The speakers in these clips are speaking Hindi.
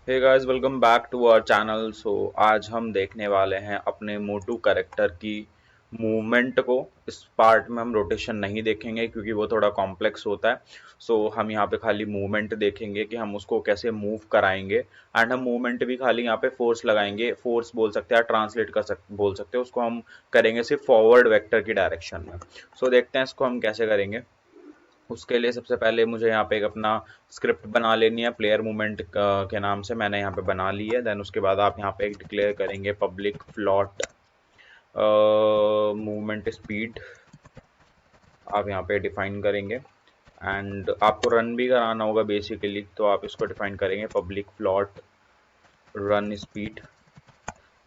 Hey guys, welcome back to our channel. आज हम देखने वाले हैं अपने मोटू कैरेक्टर की मूवमेंट को। इस पार्ट में हम रोटेशन नहीं देखेंगे क्योंकि वो थोड़ा कॉम्प्लेक्स होता है। हम यहाँ पे खाली मूवमेंट देखेंगे कि हम उसको कैसे मूव कराएंगे। एंड हम मूवमेंट भी खाली यहाँ पे फोर्स लगाएंगे, फोर्स बोल सकते हैं, ट्रांसलेट बोल सकते हैं उसको। हम करेंगे सिर्फ फॉरवर्ड वेक्टर की डायरेक्शन में। देखते हैं इसको हम कैसे करेंगे। उसके लिए सबसे पहले मुझे यहाँ पे एक अपना स्क्रिप्ट बना लेनी है प्लेयर मूवमेंट के नाम से। मैंने यहाँ पे बना ली है। देन उसके बाद आप यहाँ पे एक डिक्लेयर करेंगे पब्लिक फ्लॉट मूवमेंट स्पीड। आप यहाँ पे डिफाइन करेंगे एंड आपको रन भी कराना होगा बेसिकली, तो आप इसको डिफाइन करेंगे public float run speed.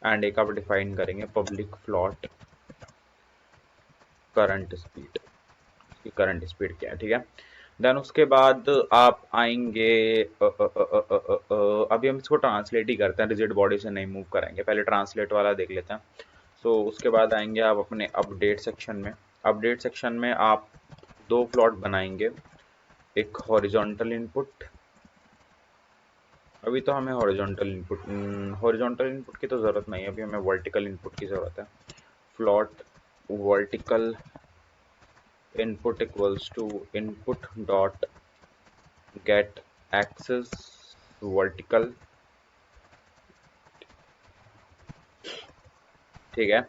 And एक आप डिफाइन करेंगे पब्लिक फ्लॉट करंट स्पीड। इसकी करंट स्पीड क्या है, ठीक है। देन उसके बाद आप आएंगे अभी हम इसको ट्रांसलेट ही करते हैं, रिजिड बॉडी से नहीं मूव कराएंगे, पहले ट्रांसलेट वाला देख लेते हैं। उसके बाद आएंगे आप अपने अपडेट सेक्शन में। अपडेट सेक्शन में आप दो प्लॉट बनाएंगे, एक हॉरिजॉन्टल इनपुट। अभी तो हमें हॉरिजॉन्टल इनपुट की तो ज़रूरत नहीं है, अभी हमें वर्टिकल इनपुट की ज़रूरत है। Plot vertical input equals to input dot get axis vertical, ठीक है।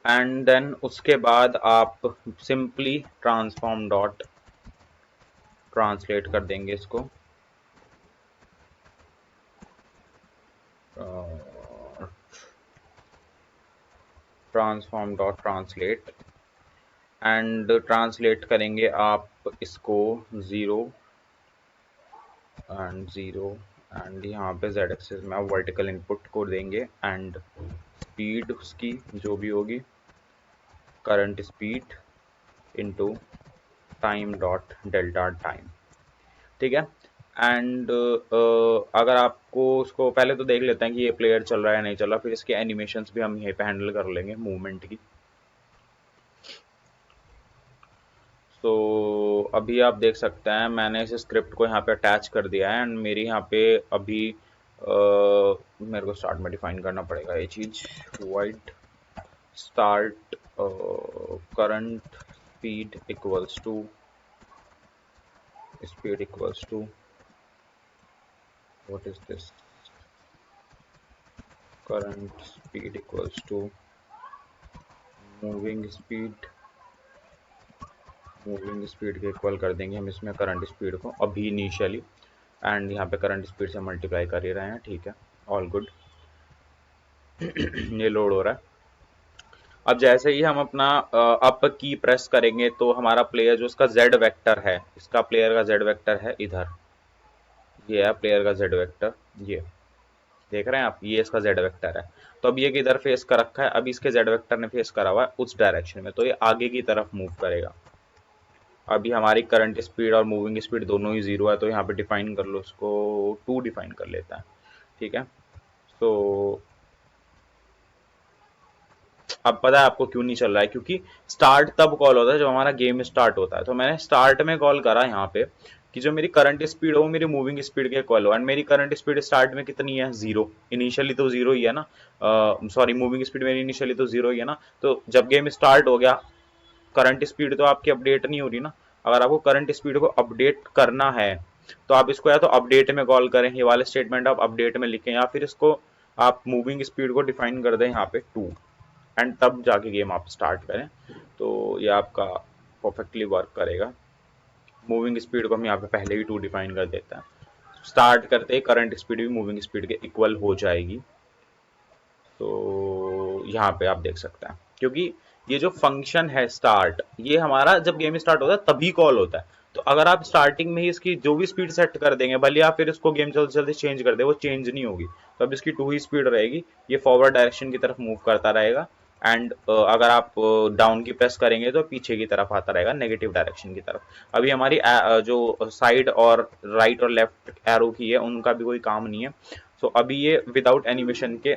एंड देन उसके बाद आप सिंपली ट्रांसफॉर्म डॉट ट्रांसलेट कर देंगे इसको। Transform dot translate and translate करेंगे आप इसको ज़ीरो एंड यहाँ पे जेड एक्सिस में आप वर्टिकल इनपुट को देंगे एंड स्पीड उसकी जो भी होगी current speed into time dot delta time, ठीक है। एंड अगर आपको उसको पहले तो देख लेते हैं कि ये प्लेयर चल रहा है नहीं चल रहा, फिर इसके एनिमेशंस भी हम यहीं पे हैंडल कर लेंगे मूवमेंट की। अभी आप देख सकते हैं मैंने इस स्क्रिप्ट को यहाँ पे अटैच कर दिया है एंड मेरी यहाँ पे अभी मेरे को स्टार्ट में डिफाइन करना पड़ेगा ये चीज़। Wide start current speed equals to what is this, current speed equals to moving speed. Moving speed के इक्वल कर देंगे हम इसमें करंट स्पीड को अभी इनिशियली, एंड यहाँ पे करंट स्पीड से मल्टीप्लाई कर ही रहे हैं, ठीक है। All good. ये लोड हो रहा है। अब जैसे ही हम अपना अप की प्रेस करेंगे तो हमारा प्लेयर जो उसका जेड वेक्टर है, इसका प्लेयर का जेड वेक्टर है इधर, ये है प्लेयर का जेड वेक्टर, ये देख रहे हैं आप, ये इसका जेड वेक्टर है। तो अब ये किधर फेस कर रखा है, अभी इसके जेड वेक्टर ने फेस करा हुआ है उस डायरेक्शन में, तो ये आगे की तरफ मूव करेगा। अभी हमारी करंट स्पीड और मूविंग स्पीड दोनों ही जीरो है, तो यहाँ पे डिफाइन कर लो उसको, टू डिफाइन कर लेता है, ठीक है। तो अब पता है आपको क्यों नहीं चल रहा है, क्योंकि स्टार्ट तब कॉल होता है जब हमारा गेम स्टार्ट होता है। तो मैंने स्टार्ट में कॉल करा यहाँ पे कि जो मेरी करंट स्पीड हो वो मेरी मूविंग स्पीड के इक्वल हो, एंड मेरी करंट स्पीड स्टार्ट में कितनी है, जीरो। इनिशियली तो जीरो ही है ना, सॉरी मूविंग स्पीड मेरी इनिशियली तो जीरो ही है ना। तो जब गेम स्टार्ट हो गया, करंट स्पीड तो आपकी अपडेट नहीं हो रही ना। अगर आपको करंट स्पीड को अपडेट करना है तो आप इसको या तो अपडेट में कॉल करें, ये वाले स्टेटमेंट आप अपडेट में लिखें, या फिर इसको आप मूविंग स्पीड को डिफाइन कर दें यहाँ पे टू, एंड तब जाके गेम आप स्टार्ट करें, तो ये आपका परफेक्टली वर्क करेगा। मूविंग स्पीड को हम यहाँ पे पहले ही टू डिफाइन कर देते हैं। स्टार्ट करते ही करंट स्पीड भी मूविंग स्पीड के इक्वल हो जाएगी। तो यहाँ पे आप देख सकते हैं, क्योंकि ये जो फंक्शन है स्टार्ट, ये हमारा जब गेम स्टार्ट होता है तभी कॉल होता है। तो अगर आप स्टार्टिंग में ही इसकी जो भी स्पीड सेट कर देंगे, भले आप फिर इसको गेम जल्दी जल्दी चेंज कर दे, वो चेंज नहीं होगी। तो अब इसकी टू ही स्पीड रहेगी, ये फॉरवर्ड डायरेक्शन की तरफ मूव करता रहेगा। एंड अगर आप डाउन की प्रेस करेंगे तो पीछे की तरफ आता रहेगा, नेगेटिव डायरेक्शन की तरफ। अभी हमारी जो साइड और राइट और लेफ्ट एरो की है उनका भी कोई काम नहीं है। अभी ये विदाउट एनिमेशन के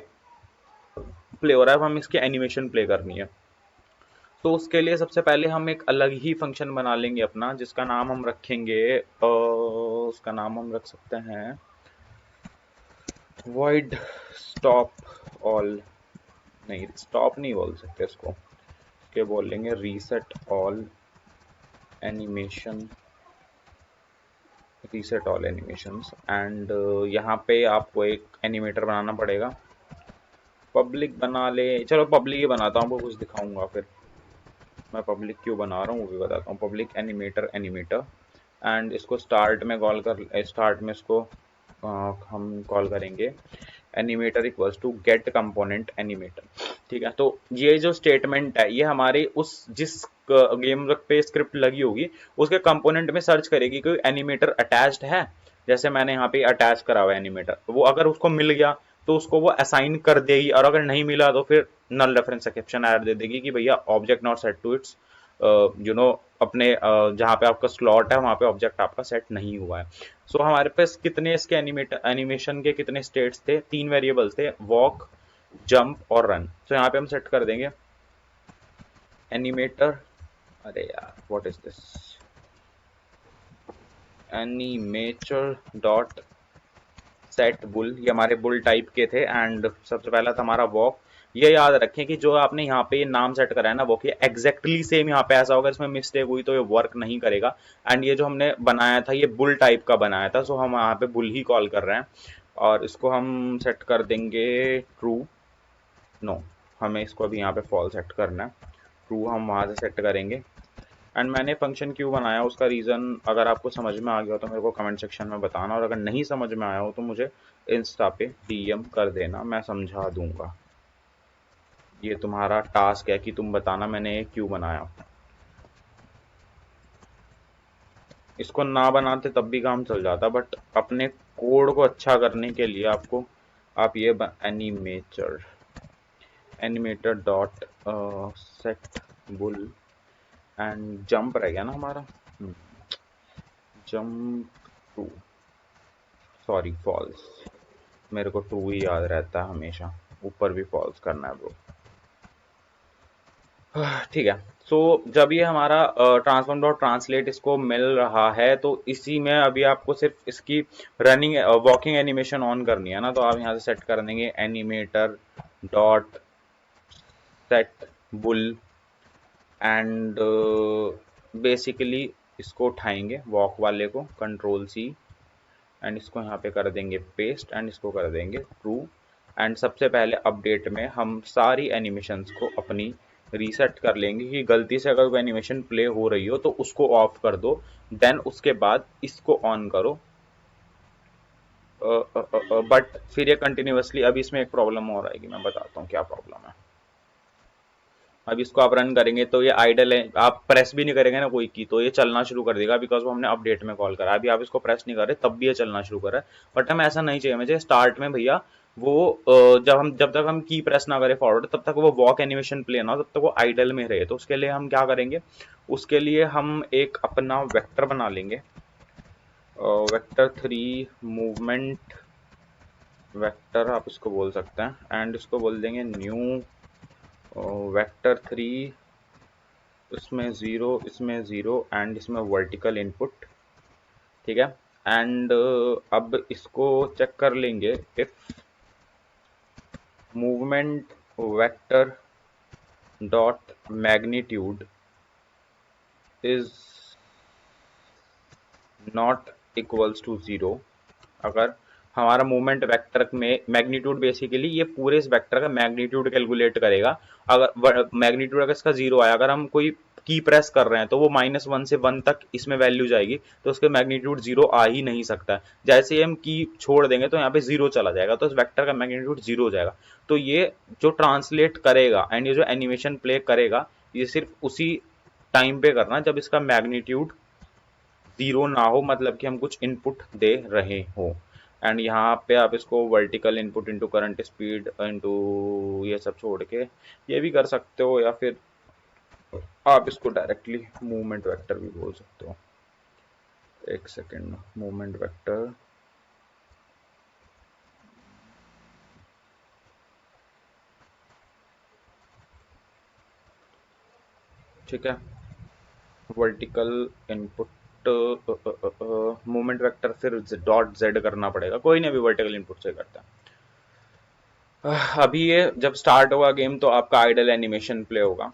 प्ले हो रहा है, अब हम इसकी एनिमेशन प्ले करनी है। तो उसके लिए सबसे पहले हम एक अलग ही फंक्शन बना लेंगे अपना, जिसका नाम हम रखेंगे उसका नाम हम रख सकते हैं void stop all, नहीं स्टॉप नहीं बोल सकते इसको, क्या बोल लेंगे, reset all animation, reset all animations. And यहाँ पे आपको एक एनिमेटर बनाना पड़ेगा, पब्लिक बना ले, चलो पब्लिक ही बनाता हूँ, आपको कुछ दिखाऊंगा फिर मैं पब्लिक क्यों बना रहा हूँ वो भी बताता हूँ। पब्लिक एनिमेटर एनिमेटर, एंड इसको स्टार्ट में कॉल कर, स्टार्ट में इसको हम कॉल करेंगे animator equals to get component animator. ठीक है, तो ये जो स्टेटमेंट है ये हमारे उस जिस गेम पे स्क्रिप्ट लगी होगी उसके कंपोनेंट में सर्च करेगी कि एनिमेटर अटैच्ड है। जैसे मैंने यहाँ पे अटैच करा हुआ है एनिमेटर, वो अगर उसको मिल गया तो उसको वो असाइन कर देगी, और अगर नहीं मिला तो फिर नल रेफरेंस एक्सेप्शन एड दे देगी कि भैया object not set to its अपने जहाँ पे आपका स्लॉट है वहाँ पे ऑब्जेक्ट आपका सेट नहीं हुआ है। सो हमारे पास कितने इसके एनिमेशन के कितने स्टेट्स थे, 3 वेरिएबल्स थे, वॉक, जंप और रन। तो यहाँ पे हम सेट कर देंगे एनिमेटर, अरे यार what is this, animator dot set bull, ये हमारे बुल टाइप के थे। एंड सबसे पहला था हमारा वॉक। ये याद रखें कि जो आपने यहाँ पे नाम सेट करा है ना वॉक, ये एग्जैक्टली सेम यहाँ पे ऐसा होगा, इसमें मिस्टेक हुई तो ये वर्क नहीं करेगा। एंड ये जो हमने बनाया था ये बुल टाइप का बनाया था, सो हम यहाँ पे बुल ही कॉल कर रहे हैं, और इसको हम सेट कर देंगे ट्रू, नो हमें इसको अभी यहाँ पे फॉल सेट करना है, ट्रू हम वहाँ से सेट करेंगे। एंड मैंने फंक्शन क्यों बनाया उसका रीज़न अगर आपको समझ में आ गया हो तो मेरे को कमेंट सेक्शन में बताना, और अगर नहीं समझ में आया हो तो मुझे इंस्टा पे डीएम कर देना, मैं समझा दूंगा। ये तुम्हारा टास्क है कि तुम बताना मैंने ये क्यों बनाया। इसको ना बनाते तब भी काम चल जाता, बट अपने कोड को अच्छा करने के लिए आपको आप ये animator animator dot set bull and jump रह गया ना हमारा, जंप टू, सॉरी फॉल्स, मेरे को ट्रू ही याद रहता है हमेशा, ऊपर भी फॉल्स करना है ब्रो। ठीक है, सो जब ये हमारा ट्रांसफॉर्म डॉट ट्रांसलेट इसको मिल रहा है तो इसी में अभी आपको सिर्फ इसकी रनिंग वॉकिंग एनिमेशन ऑन करनी है ना, तो आप यहाँ से सेट कर देंगे animator dot set bull and basically इसको उठाएंगे वॉक वाले को, कंट्रोल सी, एंड इसको यहाँ पे कर देंगे पेस्ट एंड इसको कर देंगे ट्रू। एंड सबसे पहले अपडेट में हम सारी एनिमेशंस को अपनी रीसेट कर लेंगे कि गलती से अगर कोई एनिमेशन प्ले हो रही हो तो उसको ऑफ कर दो, देन उसके बाद इसको ऑन करो। बट फिर ये कंटिन्यूअसली, अभी इसमें एक प्रॉब्लम और आएगी, मैं बताता हूँ क्या प्रॉब्लम है। अब इसको आप रन करेंगे तो ये आइडल है, आप प्रेस भी नहीं करेंगे ना कोई की तो ये चलना शुरू कर देगा, बिकॉज वो हमने अपडेट में कॉल करा। अभी आप इसको प्रेस नहीं कर रहे तब भी ये चलना शुरू कर रहा है, बट हमें ऐसा नहीं चाहिए, मुझे स्टार्ट में भैया वो जब तक हम की प्रेस ना करें फॉरवर्ड तब तक वो वॉक एनिमेशन प्ले ना हो, तब तक वो आइडल में रहे। तो उसके लिए हम क्या करेंगे, उसके लिए हम एक अपना वेक्टर बना लेंगे, वेक्टर 3 मूवमेंट वेक्टर आप इसको बोल सकते हैं, एंड इसको बोल देंगे न्यू वेक्टर 3, इसमें ज़ीरो, इसमें ज़ीरो एंड इसमें वर्टिकल इनपुट। ठीक है, एंड अब इसको चेक कर लेंगे if movement vector dot magnitude is not equals to zero. अगर हमारा मूवमेंट वेक्टर में मैग्नीट्यूड, बेसिकली ये पूरे इस वेक्टर का मैग्नीट्यूड कैलकुलेट करेगा, अगर मैग्नीट्यूड अगर इसका जीरो आया, अगर हम कोई की प्रेस कर रहे हैं तो वो -1 से 1 तक इसमें वैल्यू जाएगी, तो उसके मैग्नीट्यूड जीरो आ ही नहीं सकता। जैसे ही हम की छोड़ देंगे तो यहाँ पे जीरो चला जाएगा, तो इस वेक्टर का मैग्नीट्यूड जीरो हो जाएगा। तो ये जो ट्रांसलेट करेगा एंड ये जो एनिमेशन प्ले करेगा ये सिर्फ उसी टाइम पे करना जब इसका मैग्नीट्यूड जीरो ना हो, मतलब कि हम कुछ इनपुट दे रहे हो। एंड यहाँ पे आप इसको vertical input into current speed into ये सब छोड़ के ये भी कर सकते हो, या फिर आप इसको डायरेक्टली मूवमेंट वेक्टर भी बोल सकते हो। एक सेकेंड, मूवमेंट वेक्टर, ठीक है, वर्टिकल इनपुट मूवमेंट वेक्टर फिर डॉट जेड करना पड़ेगा, कोई नहीं अभी वर्टिकल इनपुट से करता है। अभी ये जब स्टार्ट होगा गेम तो आपका आइडल एनिमेशन प्ले होगा,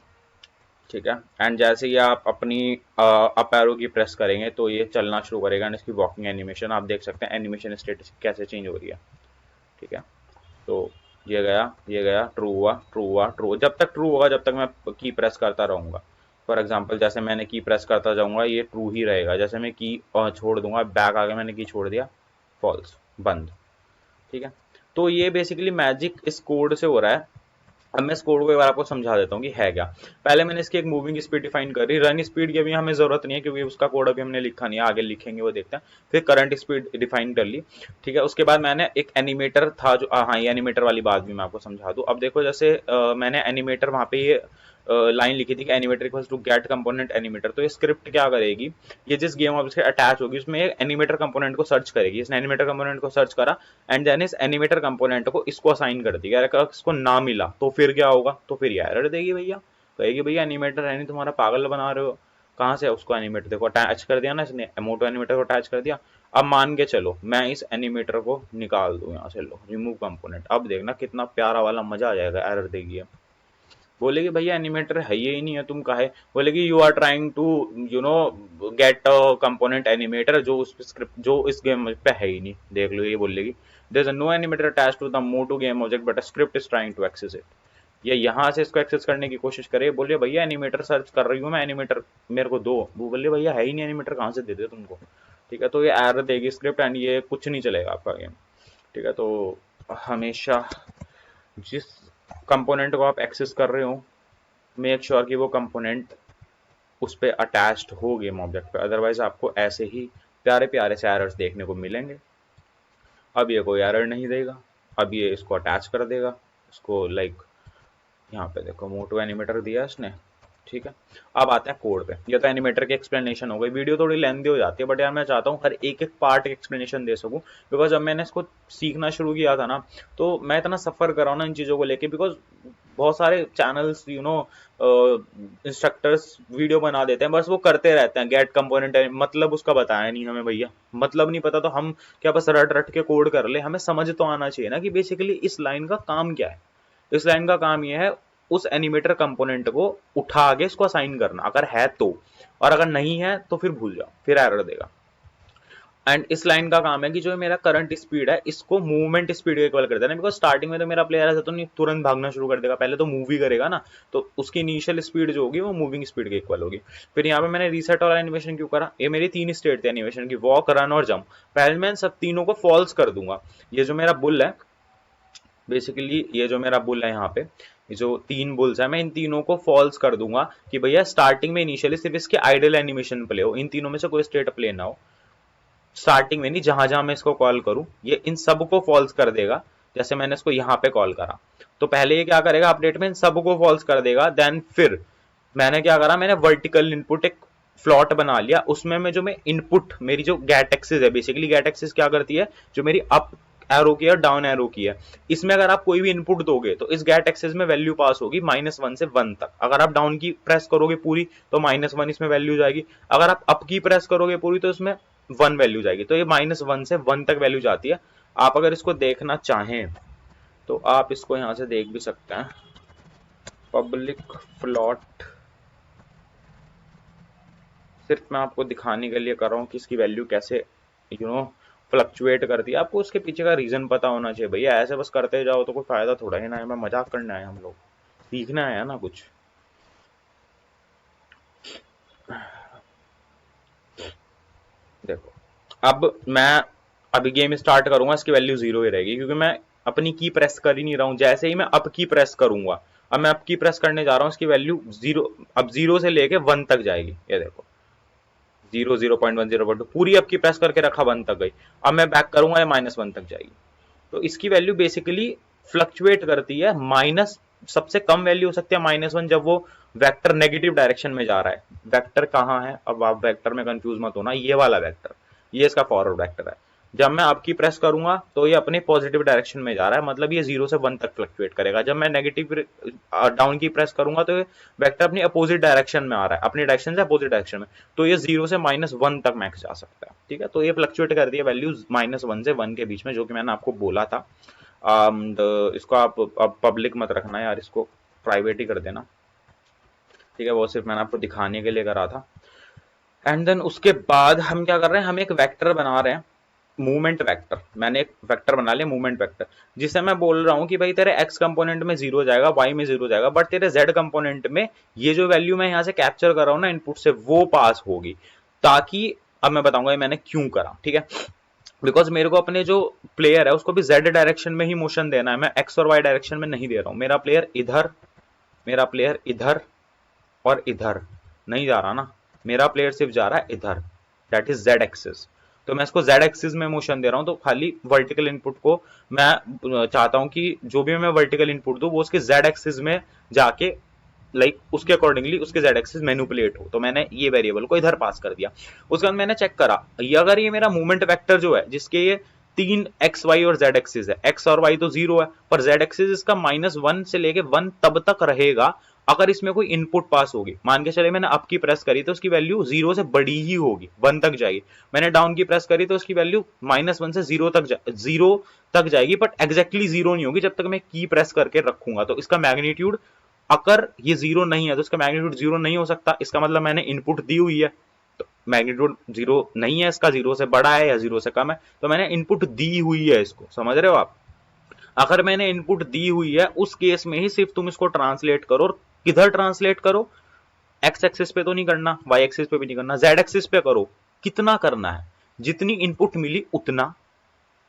ठीक है। एंड जैसे ही आप अपनी अप एरो की प्रेस करेंगे तो ये चलना शुरू करेगा एंड इसकी वॉकिंग एनिमेशन आप देख सकते हैं, एनिमेशन स्टेटस कैसे चेंज हो रही है, ठीक है। तो ये गया, ट्रू हुआ, ट्रू हुआ, ट्रू, जब तक ट्रू होगा जब तक मैं की प्रेस करता रहूंगा। फॉर एग्जाम्पल जैसे मैंने की प्रेस करता जाऊंगा ये ट्रू ही रहेगा, जैसे मैं की छोड़ दूंगा, बैक आगे मैंने की छोड़ दिया, फॉल्स, बंद, ठीक है। तो ये बेसिकली मैजिक इस कोड से हो रहा है। अब मैं इस कोड को एक बार आपको समझा देता हूँ कि है क्या। पहले मैंने इसकी एक मूविंग स्पीड डिफाइन कर रही, रन स्पीड की अभी हमें जरूरत नहीं है क्योंकि उसका कोड अभी हमने लिखा नहीं है, आगे लिखेंगे वो देखते हैं। फिर करंट स्पीड डिफाइन कर ली, ठीक है। उसके बाद मैंने एक एनिमेटर था जो हाँ ये एनिमेटर वाली बात भी मैं आपको समझा दूं। अब देखो जैसे मैंने एनिमेटर वहां पे ये लाइन लिखी थी कि animator equals to get component animator, तो ये स्क्रिप्ट क्या करेगी, ये जिस गेम ऑब्जेक्ट से अटैच होगी उसमें एनिमेटर कंपोनेंट को सर्च करेगी। इसने एनिमेटर कंपोनेंट को सर्च करा एंड देन इस एनिमेटर कंपोनेंट को इसको असाइन कर दी, अगर इसको ना मिला तो फिर क्या होगा, तो फिर ये एरर देगी भैया, कहेगी भैया एनिमेटर है नहीं तुम्हारा, पागल बना रहे हो, कहाँ से उसको एनिमेटर देखो अटैच कर दिया ना इसने, मोटो एनिमेटर को अटैच कर दिया। अब मान के चलो मैं इस एनिमेटर को निकाल दूं यहाँ से, लो रिमूव कंपोनेंट, अब देखना कितना प्यारा वाला मजा आ जाएगा, एरर देगी। बोले कि भैया एनिमेटर है ही नहीं है, तुम काहे, बोले कि you are trying to you know get a component animator जो उस स्क्रिप्ट जो इस गेम पे है ही नहीं, देख लो ये बोलेगी there is no animator attached to the moto game object but a script is trying to access it. ये यहाँ से इसको एक्सेस करने की कोशिश करे, बोलिए भैया एनिमेटर सर्च कर रही हूँ मैं, एनिमेटर मेरे को दो, वो बोलिए भैया है ही नहीं एनिमेटर, कहाँ से दे दे तुमको, ठीक है। तो ये एरर देगी स्क्रिप्ट एंड ये कुछ नहीं चलेगा आपका गेम, ठीक है। तो हमेशा जिस कंपोनेंट को आप एक्सेस कर रहे हो मेक श्योर कि वो कंपोनेंट उस पर अटैच्ड हो गेम ऑब्जेक्ट पे, अदरवाइज आपको ऐसे ही प्यारे प्यारे से एरर्स देखने को मिलेंगे। अब ये कोई एरर नहीं देगा, अब ये इसको अटैच कर देगा, इसको लाइक यहाँ पे देखो मोटो एनिमेटर दिया इसने, ठीक है। अब आता है कोड पे, ये तो एनिमेटर की एक्सप्लेनेशन हो गई, वीडियो थोड़ी लेंथी हो जाती है बट यार मैं चाहता हूँ हर एक एक पार्ट एक्सप्लेनेशन दे सकूँ, बिकॉज जब मैंने इसको सीखना शुरू किया था ना तो मैं इतना सफर कर रहा हूँ ना इन चीज़ों को लेके, बिकॉज बहुत सारे चैनल्स इंस्ट्रक्टर्स वीडियो बना देते हैं, बस वो करते रहते हैं गेट कंपोनेंट, मतलब उसका बताया नहीं हमें भैया, मतलब नहीं पता तो हम क्या बस रट रट के कोड कर ले, हमें समझ तो आना चाहिए ना कि बेसिकली इस लाइन का काम क्या है। इस लाइन का काम यह है उस एनिमेटर कंपोनेंट को उठा के इसको असाइन करना, अगर है तो, और अगर नहीं है तो फिर भूल जाओ, फिर एरर देगा। एंड इस लाइन का काम है कि जो मेरा करंट स्पीड है इसको मूवमेंट स्पीड के इक्वल कर देना, बिकॉज स्टार्टिंग में तो मेरा प्लेयर ऐसा तो नहीं तुरंत भागना शुरू कर देगा, पहले तो मूव ही करेगा ना, तो उसकी इनिशियल स्पीड जो होगी वो मूविंग स्पीड के इक्वल होगी। फिर यहाँ पे मैंने रीसेट वाला एनिमेशन क्यों करा, ये मेरी तीन स्टेट थी एनिमेशन की, वॉक, रन और जंप, पहले मैं सब तीनों को फॉल्स कर दूंगा। ये जो मेरा बुल है बेसिकली, ये जो मेरा बुल है यहाँ पे, ये जो तीन बुल्स है मैं इन तीनों को फॉल्स कर दूंगा कि भैया स्टार्टिंग में इनिशियली सिर्फ इसके आइडल एनिमेशन प्ले हो, इन तीनों में से कोई स्टेट प्ले ना हो स्टार्टिंग में, नहीं जहां जहां मैं इसको कॉल करूं ये इन सबको फॉल्स कर देगा। जैसे मैंने इसको यहां पे कॉल करा तो पहले ये क्या करेगा अपडेट में इन सबको फॉल्स कर देगा, देन फिर मैंने क्या करा, मैंने वर्टिकल इनपुट एक फ्लॉट बना लिया, उसमें मैं इनपुट मेरी जो गेट एक्सिस है, बेसिकली गेट एक्सिस क्या करती है, जो मेरी अप एरो की है और डाउन एरो की है, इसमें अगर आप कोई भी इनपुट दोगे तो इस गेट एक्सिस में वैल्यू पास होगी -1 से 1 तक, अगर आप डाउन की प्रेस करोगे पूरी तो -1 इसमें वैल्यू जाएगी, अगर आप अप की प्रेस करोगे पूरी तो इसमें 1 वैल्यू जाएगी, तो ये -1 से 1 तक वैल्यू जाती है। आप अगर इसको देखना चाहें तो आप इसको यहां से देख भी सकते हैं, पब्लिक फ्लॉट, सिर्फ मैं आपको दिखाने के लिए कर रहा हूँ कि इसकी वैल्यू कैसे फ्लक्चुएट करती है, आपको उसके पीछे का रीजन पता होना चाहिए भैया, ऐसे बस करते जाओ तो कोई फायदा थोड़ा ही ना है, मैं मजाक करना है, हम लोग सीखना है ना कुछ। देखो अब मैं अभी गेम स्टार्ट करूंगा इसकी वैल्यू 0 ही रहेगी क्योंकि मैं अपनी की प्रेस कर ही नहीं रहा हूं, जैसे ही मैं अप की प्रेस करूंगा, अब मैं अप की प्रेस करने जा रहा हूं इसकी वैल्यू 0, अब 0 से लेके 1 तक जाएगी, ये देखो 0, 0.1, 0.2 पूरी अप की प्रेस करके रखा 1 तक गई, अब मैं बैक करूंगा ये -1 तक जाएगी। तो इसकी वैल्यू बेसिकली फ्लक्चुएट करती है, माइनस सबसे कम वैल्यू हो सकती है -1 जब वो वेक्टर नेगेटिव डायरेक्शन में जा रहा है। वेक्टर कहाँ है, अब आप वेक्टर में कंफ्यूज मत होना, ये वाला वेक्टर, ये इसका फॉरवर्ड वेक्टर है। जब मैं अप की प्रेस करूंगा तो ये अपने पॉजिटिव डायरेक्शन में जा रहा है, मतलब ये 0 से 1 तक फ्लक्चुएट करेगा। जब मैं नेगेटिव डाउन की प्रेस करूंगा तो ये वेक्टर अपनी अपोजिट डायरेक्शन में आ रहा है, अपनी डायरेक्शन से अपोजिट डायरेक्शन में, तो ये 0 से -1 तक मैक्स जा सकता है, ठीक है। तो ये फ्लक्चुएट कर दिया वैल्यूज -1 से 1 के बीच में, जो कि मैंने आपको बोला था। इसको आप पब्लिक मत रखना यार, इसको प्राइवेट ही कर देना, ठीक है। वो सिर्फ मैंने आपको दिखाने के लिए करा था। एंड देन उसके बाद हम क्या कर रहे हैं, हम एक वेक्टर बना रहे हैं, मूवमेंट वेक्टर। मैंने एक वेक्टर बना लिया मूवमेंट वेक्टर, जिसे मैं बोल रहा हूं कि भाई तेरे एक्स कंपोनेंट में 0 जाएगा, वाई में 0 जाएगा, बट तेरे जेड कंपोनेंट में ये जो वैल्यू मैं यहां से कैप्चर कर रहा हूं ना इनपुट से, वो पास होगी। ताकि अब मैं बताऊंगा ये मैंने क्यों करा, ठीक है। बिकॉज मेरे को अपने जो प्लेयर है उसको भी जेड डायरेक्शन में ही मोशन देना है, मैं एक्स और वाई डायरेक्शन में नहीं दे रहा हूं। मेरा प्लेयर इधर, मेरा प्लेयर इधर और इधर नहीं जा रहा ना, मेरा प्लेयर सिर्फ जा रहा है इधर, दैट इज जेड एक्सिस। तो मैं इसको जेड एक्सिस में मोशन दे रहा हूं, तो खाली वर्टिकल इनपुट को मैं चाहता हूं कि जो भी मैं वर्टिकल इनपुट दूं वो उसके जेड एक्सिस में जाके उसके अकॉर्डिंगली उसके जेड एक्सिस मैनिपुलेट हो। तो मैंने ये वेरिएबल को इधर पास कर दिया। उसके बाद मैंने चेक करा, ये अगर ये मेरा मूवमेंट वेक्टर जो है जिसके ये 3 एक्स वाई और जेड एक्सिस है, एक्स और वाई तो 0 है, पर जेड एक्सिस इसका -1 से लेके 1 तब तक रहेगा अगर इसमें कोई इनपुट पास होगी। मान के चले मैंने अप की प्रेस करी तो उसकी वैल्यू 0 से बड़ी ही होगी, 1 तक जाएगी। मैंने डाउन की प्रेस करी तो उसकी वैल्यू -1 से 0 तक जाएगी, बट एग्जैक्टली 0 नहीं होगी जब तक मैं की प्रेस करके रखूंगा। तो इसका मैग्नीट्यूड, अगर ये 0 नहीं है तो इसका मैग्नीट्यूड 0 नहीं हो सकता। इसका मतलब मैंने इनपुट दी हुई है, तो मैग्नीट्यूड 0 नहीं है इसका, 0 से बड़ा है या 0 से कम है, तो मैंने इनपुट दी हुई है इसको, समझ रहे हो आप। अगर मैंने इनपुट दी हुई है उस केस में ही सिर्फ तुम इसको ट्रांसलेट करो, और किधर ट्रांसलेट करो, एक्स एक्सिस पे तो नहीं करना, वाई एक्सिस पे भी नहीं करना, जेड एक्सिस पे करो। कितना करना है, जितनी इनपुट मिली उतना,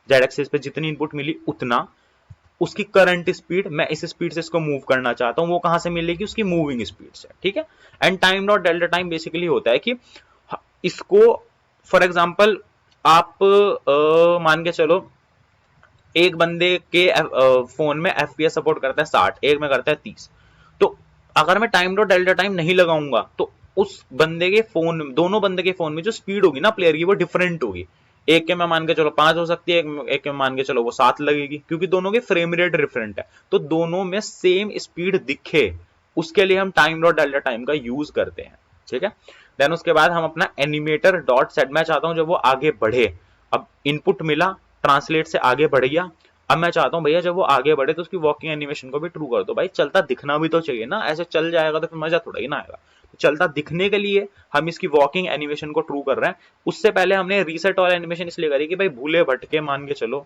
जेड एक्सिस पे जितनी इनपुट मिली उतना, उसकी करंट स्पीड, मैं इस स्पीड से इसको मूव करना चाहता हूं, वो कहां से मिलेगी, उसकी मूविंग स्पीड से, ठीक है। And time dot delta time basically होता है कि इसको फॉर एग्जांपल आप मान के चलो एक बंदे के फोन में एफपीएस सपोर्ट करता है 60, एक में करता है 30। तो अगर मैं टाइम डॉट डेल्टा टाइम नहीं लगाऊंगा तो उस बंदे के फोन, दोनों बंदे के फोन में जो स्पीड होगी ना प्लेयर की, वो डिफरेंट होगी। एक के में मान के चलो 5 हो सकती है, एक के मान के चलो वो 7 लगेगी, क्योंकि दोनों के फ्रेम रेट डिफरेंट है। तो दोनों में सेम स्पीड दिखे, उसके लिए हम टाइम डॉट डेल्टा टाइम का यूज करते हैं, ठीक है। देन उसके बाद हम अपना एनिमेटर डॉट सेट, मैं चाहता हूं जब वो आगे बढ़े, अब इनपुट मिला, ट्रांसलेट से आगे बढ़ गया, अब मैं चाहता हूं भैया जब वो आगे बढ़े तो उसकी वॉकिंग एनिमेशन को भी ट्रू कर दो। भाई चलता दिखना भी तो चाहिए ना, ऐसे चल जाएगा तो फिर मजा थोड़ा ही ना आएगा। तो चलता दिखने के लिए हम इसकी वॉकिंग एनिमेशन को ट्रू कर रहे हैं। उससे पहले हमने रीसेट वाला एनिमेशन इसलिए करी कि भाई भूले भटके, मान के चलो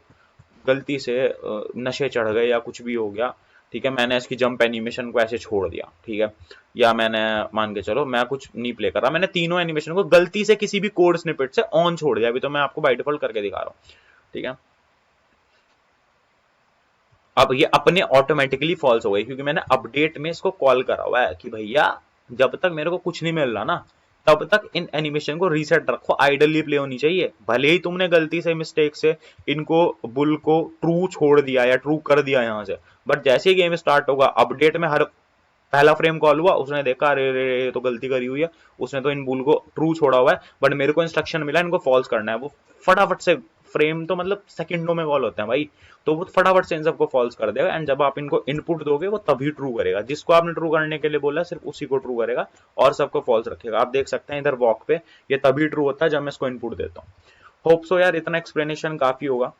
गलती से नशे चढ़ गए या कुछ भी हो गया, ठीक है, मैंने इसकी जंप एनिमेशन को ऐसे छोड़ दिया, ठीक है, या मैंने मान के चलो मैं कुछ नहीं प्ले कर रहा, मैंने तीनों एनिमेशन को गलती से किसी भी कोड स्निपेट से ऑन छोड़ दिया, अभी तो मैं आपको बाय डिफॉल्ट करके दिखा रहा हूं, ठीक है। अब ये अपने ऑटोमेटिकली फॉल्स हो गई क्योंकि मैंने अपडेट में इसको कॉल करा हुआ है कि भैया जब तक मेरे को कुछ नहीं मिल रहा ना तब तक इन एनिमेशन को रीसेट रखो, आइडली प्ले होनी चाहिए। भले ही तुमने गलती से मिस्टेक से इनको बुल को ट्रू छोड़ दिया या ट्रू कर दिया यहां से, बट जैसे ही गेम स्टार्ट होगा अपडेट में हर पहला फ्रेम कॉल हुआ, उसने देखा अरे रे तो गलती करी हुई है, उसने तो इन बुल को ट्रू छोड़ा हुआ है, बट मेरे को इंस्ट्रक्शन मिला इनको फॉल्स करना है। वो फटाफट से, फ्रेम तो मतलब सेकंडों में कॉल होते हैं भाई, तो वो फटाफट से इन सबको फॉल्स कर देगा। एंड जब आप इनको इनपुट दोगे वो तभी ट्रू करेगा, जिसको आपने ट्रू करने के लिए बोला सिर्फ उसी को ट्रू करेगा और सबको फॉल्स रखेगा। आप देख सकते हैं इधर वॉक पे ये तभी ट्रू होता है जब मैं इसको इनपुट देता हूँ। होप सो यार इतना एक्सप्लेनेशन काफी होगा,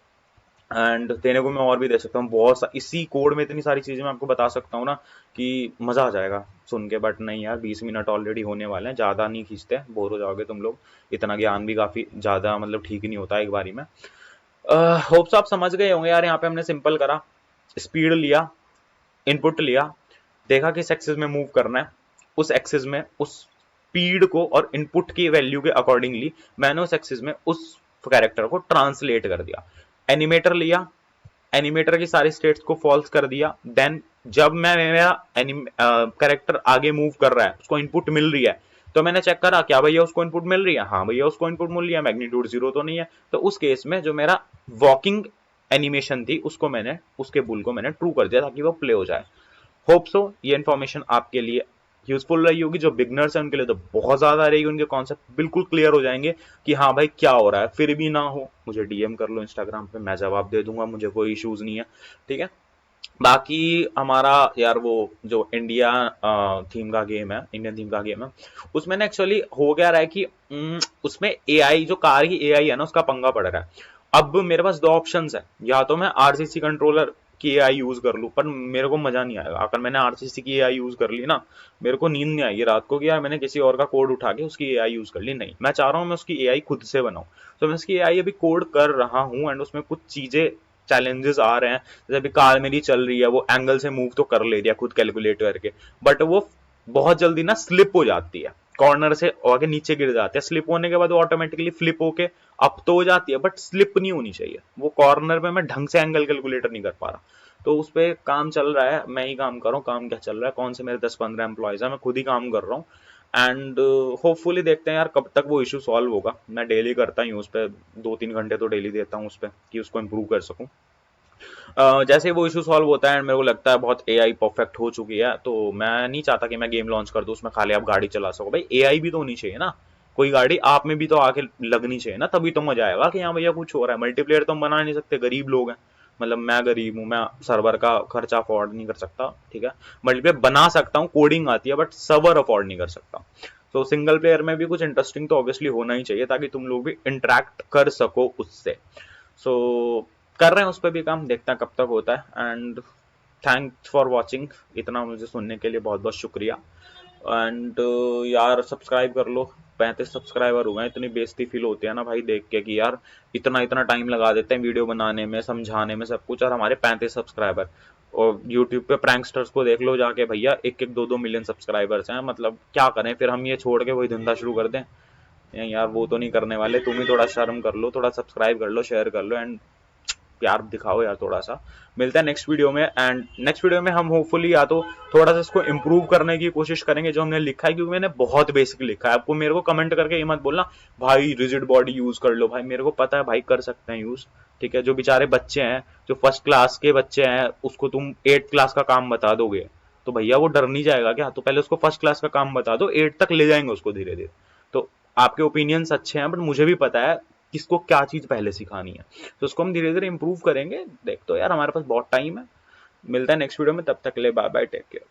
एंड देने को मैं और भी दे सकता हूँ बहुत इसी कोड में इतनी सारी चीजें मैं आपको बता सकता हूँ ना कि मजा आ जाएगा सुन के। बट नहीं यार 20 मिनट ऑलरेडी होने वाले हैं, ज्यादा नहीं खींचते, बोर हो जाओगे तुम लोग, इतना ज्ञान भी काफी ज्यादा मतलब ठीक नहीं होता एक बारी में। होप्स आप समझ गए होंगे यार, यहाँ पे हमने सिंपल करा, स्पीड लिया, इनपुट लिया, देखा किस एक्सिस में मूव करना है, उस एक्सिस में उस स्पीड को और इनपुट की वैल्यू के अकॉर्डिंगली मैंने उस एक्सिस में उस कैरेक्टर को ट्रांसलेट कर दिया। एनिमेटर लिया, एनिमेटर की सारी स्टेट्स को फॉल्स कर दिया। देन जब मैं मेरा कैरेक्टर आगे मूव कर रहा है उसको इनपुट मिल रही है, तो मैंने चेक करा क्या भैया उसको इनपुट मिल रही है, हाँ भैया उसको इनपुट मिल रही है, मैग्नीट्यूड 0 तो नहीं है। तो उस केस में जो मेरा वॉकिंग एनिमेशन थी उसको मैंने, उसके बुल को मैंने ट्रू कर दिया ताकि वो प्ले हो जाए। होप सो ये इन्फॉर्मेशन आपके लिए यूजफुल रही होगी। जो बिगनर्स हैं उनके लिए तो बहुत ज्यादा रहेगी, उनके कॉन्सेप्ट बिल्कुल क्लियर हो जाएंगे कि हाँ भाई क्या हो रहा है। फिर भी ना हो मुझे डीएम कर लो इंस्टाग्राम पे, मैं जवाब दे दूंगा, मुझे कोई इश्यूज नहीं है, ठीक है। बाकी हमारा यार वो जो इंडिया थीम का गेम है, इंडियन थीम का गेम है, उसमें ना एक्चुअली हो क्या रहा है कि उसमें एआई, जो कार की एआई है ना उसका पंगा पड़ रहा है। अब मेरे पास दो ऑप्शंस है, या तो मैं आरसीसी कंट्रोलर की एआई यूज कर लूं, पर मेरे को मजा नहीं आएगा। अगर मैंने आरसीसी की एआई यूज कर ली ना, मेरे को नींद नहीं आएगी रात को कि यार मैंने किसी और का कोड उठा के उसकी एआई यूज कर ली। नहीं, मैं चाह रहा हूँ मैं उसकी एआई खुद से बनाऊं। तो मैं उसकी एआई अभी कोड कर रहा हूँ, एंड उसमें कुछ चीजें चैलेंजेस आ रहे हैं। जैसे अभी कार मेरी चल रही है, वो एंगल से मूव तो कर ले रही है खुद कैलकुलेट करके, बट वो बहुत जल्दी ना स्लिप हो जाती है, कॉर्नर से आगे नीचे गिर जाते हैं। स्लिप होने के बाद वो ऑटोमेटिकली फ्लिप होके अप तो हो जाती है, बट स्लिप नहीं होनी चाहिए। वो कॉर्नर में मैं ढंग से एंगल कैलकुलेटर नहीं कर पा रहा, तो उस पर काम चल रहा है। मैं ही काम कर रहा हूँ। काम क्या चल रहा है, कौन से मेरे 10-15 एम्प्लॉयज है, मैं खुद ही काम कर रहा हूँ। एंड होपफुली देखते हैं यार कब तक वो इशू सॉल्व होगा। मैं डेली करता ही हूँ उस पर, 2-3 घंटे तो डेली देता हूँ उस पर कि उसको इम्प्रूव कर सकूँ। जैसे वो इशू सॉल्व होता है, मेरे को लगता है बहुत एआई परफेक्ट हो चुकी है, तो मैं नहीं चाहता कि मैं गेम लॉन्च कर दूं उसमें खाली आप गाड़ी चला सको। भाई एआई भी तो होनी चाहिए ना, कोई गाड़ी आप में भी तो आके लगनी चाहिए ना, तभी तो मजा आएगा कि हाँ भैया कुछ हो रहा है। मल्टीप्लेयर तो हम बना नहीं सकते, गरीब लोग हैं। मतलब मैं गरीब हूँ, मैं सर्वर का खर्चा अफोर्ड नहीं कर सकता, ठीक है। मल्टीप्लेयर बना सकता हूँ, कोडिंग आती है, बट सर्वर अफोर्ड नहीं कर सकता। तो सिंगल प्लेयर में भी कुछ इंटरेस्टिंग तो ऑब्वियसली होना ही चाहिए, ताकि तुम लोग भी इंटरेक्ट कर सको उससे। सो कर रहे हैं उस पर भी काम, देखते हैं कब तक होता है। एंड थैंक्स फॉर वॉचिंग, इतना मुझे सुनने के लिए बहुत बहुत शुक्रिया। एंड यार सब्सक्राइब कर लो। 35 सब्सक्राइबर हुए हैं, इतनी बेइज्जती फील होती है ना भाई देख के कि यार इतना इतना टाइम लगा देते हैं वीडियो बनाने में, समझाने में, सब कुछ, और हमारे 35 सब्सक्राइबर। और यूट्यूब पे प्रैंकस्टर्स को देख लो जाके भैया, 1-1 2-2 मिलियन सब्सक्राइबर्स हैं। मतलब क्या करें फिर हम, ये छोड़ के वही धंधा शुरू कर दें? यार वो तो नहीं करने वाले। तुम ही थोड़ा शर्म कर लो, थोड़ा सब्सक्राइब कर लो, शेयर कर लो, एंड प्यार दिखाओ यार थोड़ा सा। मिलता है नेक्स्ट वीडियो में, एंड नेक्स्ट वीडियो में हम होपफुली या तो थोड़ा सा इसको इम्प्रूव करने की कोशिश करेंगे जो हमने लिखा है, क्योंकि मैंने बहुत बेसिक लिखा है। आपको मेरे को कमेंट करके ये मत बोलना भाई रिजिड बॉडी यूज कर लो, भाई मेरे को पता है भाई कर सकते हैं यूज, ठीक है। जो बेचारे बच्चे हैं, जो फर्स्ट क्लास के बच्चे हैं, उसको तुम 8th क्लास का काम बता दोगे तो भैया वो डर नहीं जाएगा क्या? तो पहले उसको फर्स्ट क्लास का काम बता दो, 8 तक ले जाएंगे उसको धीरे धीरे। तो आपके ओपिनियंस अच्छे हैं, बट मुझे भी पता है किसको क्या चीज पहले सिखानी है, तो उसको हम धीरे धीरे इंप्रूव करेंगे। देख तो यार हमारे पास बहुत टाइम है। मिलता है नेक्स्ट वीडियो में, तब तक के लिए बाय बाय, टेक केयर।